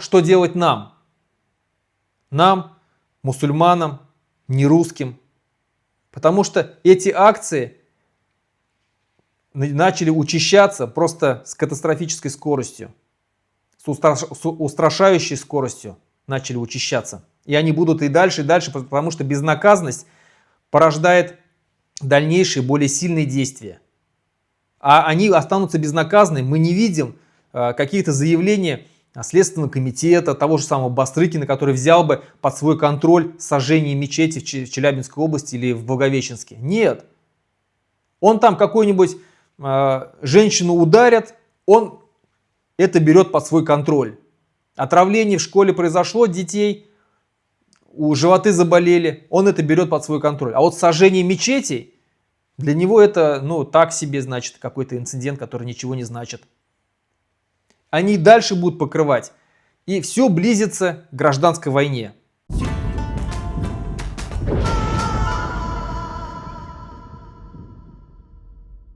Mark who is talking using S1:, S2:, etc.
S1: что делать нам? Нам, мусульманам, нерусским. Потому что эти акции начали учащаться просто с катастрофической скоростью, с устрашающей скоростью начали учащаться. И они будут и дальше, потому что безнаказанность порождает дальнейшие, более сильные действия. А они останутся безнаказаны. Мы не видим какие-то заявления Следственного комитета, того же самого Бастрыкина, который взял бы под свой контроль сожжение мечети в Челябинской области или в Благовещенске. Нет. Он там какую-нибудь женщину ударит, он это берет под свой контроль. Отравление в школе произошло, детей, животы заболели, он это берет под свой контроль. А вот сожжение мечетей, для него это, так себе, значит, какой-то инцидент, который ничего не значит. Они дальше будут покрывать. И все близится к гражданской войне.